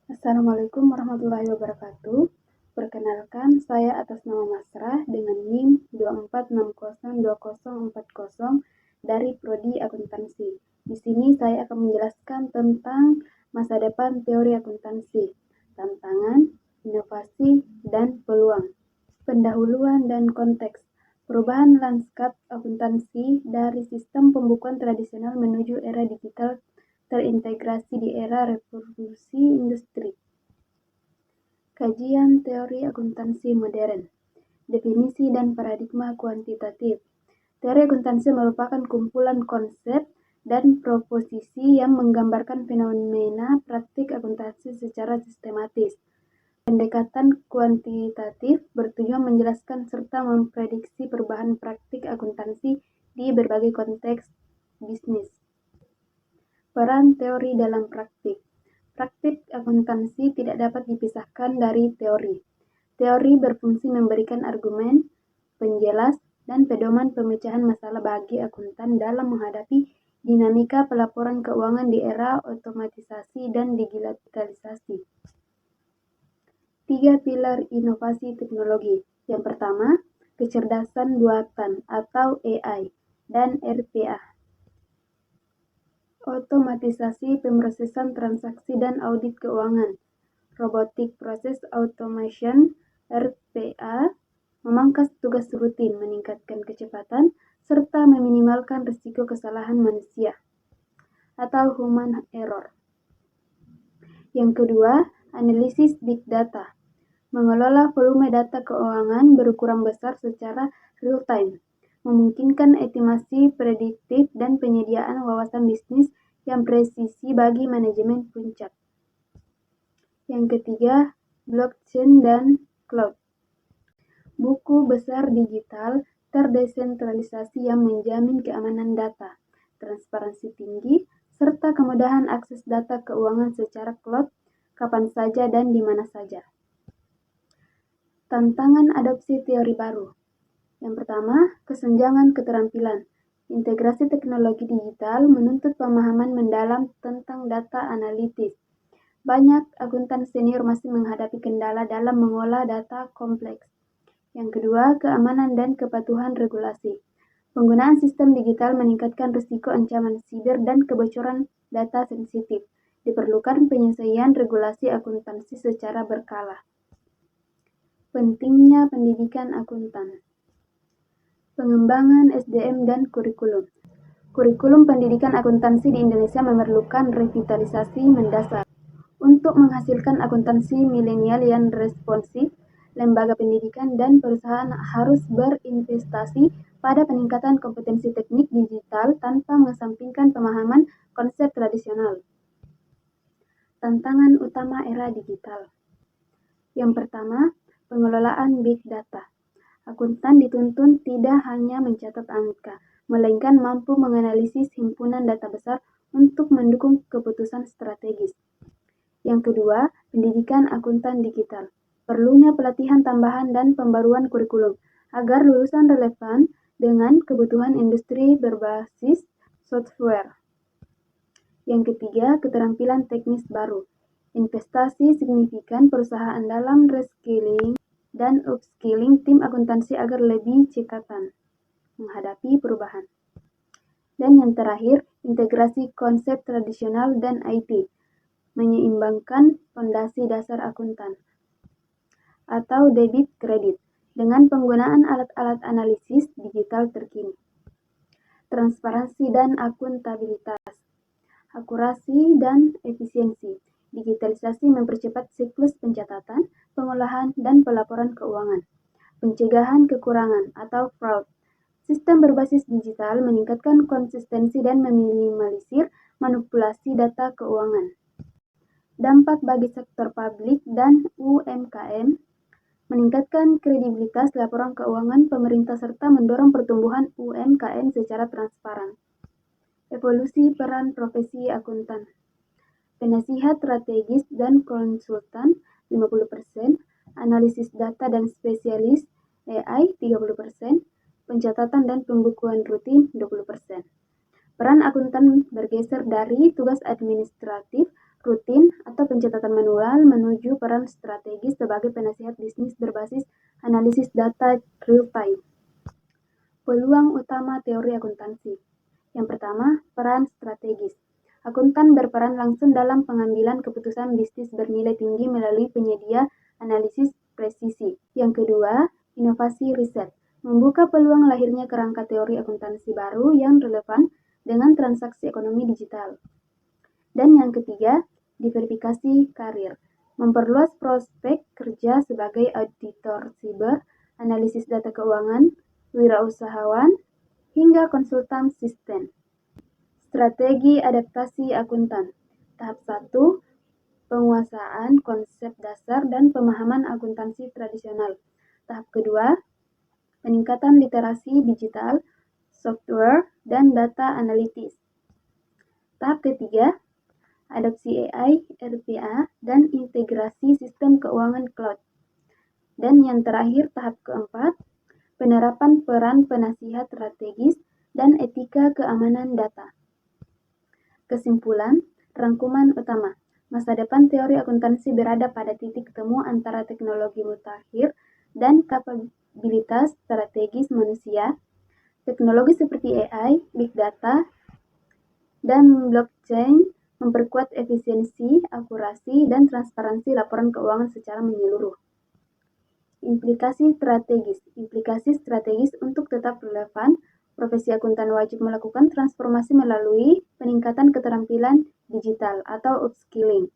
Assalamualaikum warahmatullahi wabarakatuh. Perkenalkan, saya atas nama Masrah dengan NIM 24602040 dari Prodi Akuntansi. Di sini saya akan menjelaskan tentang masa depan teori akuntansi, tantangan, inovasi, dan peluang. Pendahuluan dan konteks. Perubahan lanskap akuntansi dari sistem pembukuan tradisional menuju era digital terintegrasi di era revolusi industri. Kajian teori akuntansi modern. Definisi dan paradigma kuantitatif. Teori akuntansi merupakan kumpulan konsep dan proposisi yang menggambarkan fenomena praktik akuntansi secara sistematis. Pendekatan kuantitatif bertujuan menjelaskan serta memprediksi perubahan praktik akuntansi di berbagai konteks bisnis. Peran teori dalam praktik. Praktik akuntansi tidak dapat dipisahkan dari teori. Teori berfungsi memberikan argumen, penjelas, dan pedoman pemecahan masalah bagi akuntan dalam menghadapi dinamika pelaporan keuangan di era otomatisasi dan digitalisasi. 3 pilar inovasi teknologi. Yang pertama, kecerdasan buatan atau AI dan RPA. Otomatisasi pemrosesan transaksi dan audit keuangan. Robotic Process Automation (RPA) memangkas tugas rutin, meningkatkan kecepatan, serta meminimalkan risiko kesalahan manusia atau human error. Yang kedua, analisis big data. Mengelola volume data keuangan berukuran besar secara real-time, memungkinkan estimasi prediktif dan penyediaan wawasan bisnis yang presisi bagi manajemen puncak. Yang ketiga, blockchain dan cloud. Buku besar digital terdesentralisasi yang menjamin keamanan data, transparansi tinggi, serta kemudahan akses data keuangan secara cloud kapan saja dan di mana saja. Tantangan adopsi teori baru. Yang pertama, kesenjangan keterampilan. Integrasi teknologi digital menuntut pemahaman mendalam tentang data analitis. Banyak akuntan senior masih menghadapi kendala dalam mengolah data kompleks. Yang kedua, keamanan dan kepatuhan regulasi. Penggunaan sistem digital meningkatkan risiko ancaman siber dan kebocoran data sensitif. Diperlukan penyesuaian regulasi akuntansi secara berkala. Pentingnya pendidikan akuntan. Pengembangan SDM dan kurikulum. Kurikulum pendidikan akuntansi di Indonesia memerlukan revitalisasi mendasar. Untuk menghasilkan akuntansi milenial yang responsif, lembaga pendidikan dan perusahaan harus berinvestasi pada peningkatan kompetensi teknik digital tanpa mengesampingkan pemahaman konsep tradisional. Tantangan utama era digital. Yang pertama, pengelolaan big data. Akuntan dituntun tidak hanya mencatat angka, melainkan mampu menganalisis himpunan data besar untuk mendukung keputusan strategis. Yang kedua, pendidikan akuntan digital. Perlunya pelatihan tambahan dan pembaruan kurikulum agar lulusan relevan dengan kebutuhan industri berbasis software. Yang ketiga, keterampilan teknis baru. Investasi signifikan perusahaan dalam reskilling dan upskilling tim akuntansi agar lebih cekatan menghadapi perubahan. Dan yang terakhir, integrasi konsep tradisional dan IT, menyeimbangkan fondasi dasar akuntan atau debit kredit dengan penggunaan alat-alat analisis digital terkini. Transparansi dan akuntabilitas, akurasi dan efisiensi. Digitalisasi mempercepat siklus pencatatan, pengolahan, dan pelaporan keuangan. Pencegahan kekurangan atau fraud. Sistem berbasis digital meningkatkan konsistensi dan meminimalisir manipulasi data keuangan. Dampak bagi sektor publik dan UMKM, meningkatkan kredibilitas laporan keuangan pemerintah serta mendorong pertumbuhan UMKM secara transparan. Evolusi peran profesi akuntan. Penasihat strategis dan konsultan 50%, analisis data dan spesialis AI 30%, pencatatan dan pembukuan rutin 20%. Peran akuntan bergeser dari tugas administratif rutin atau pencatatan manual menuju peran strategis sebagai penasihat bisnis berbasis analisis data real time. Peluang utama teori akuntansi. Yang pertama, peran strategis. Akuntan berperan langsung dalam pengambilan keputusan bisnis bernilai tinggi melalui penyedia analisis presisi. Yang kedua, inovasi riset. Membuka peluang lahirnya kerangka teori akuntansi baru yang relevan dengan transaksi ekonomi digital. Dan yang ketiga, diversifikasi karir. Memperluas prospek kerja sebagai auditor siber, analisis data keuangan, wirausahawan, hingga konsultan sistem. Strategi adaptasi akuntan. Tahap 1, penguasaan konsep dasar dan pemahaman akuntansi tradisional. Tahap kedua, peningkatan literasi digital, software, dan data analitis. Tahap ketiga, adopsi AI, RPA, dan integrasi sistem keuangan cloud. Dan yang terakhir, tahap keempat, penerapan peran penasihat strategis dan etika keamanan data. Kesimpulan, rangkuman utama. Masa depan teori akuntansi berada pada titik temu antara teknologi mutakhir dan kapabilitas strategis manusia. Teknologi seperti AI, big data, dan blockchain memperkuat efisiensi, akurasi, dan transparansi laporan keuangan secara menyeluruh. Implikasi strategis untuk tetap relevan, profesi akuntan wajib melakukan transformasi melalui peningkatan keterampilan digital atau upskilling,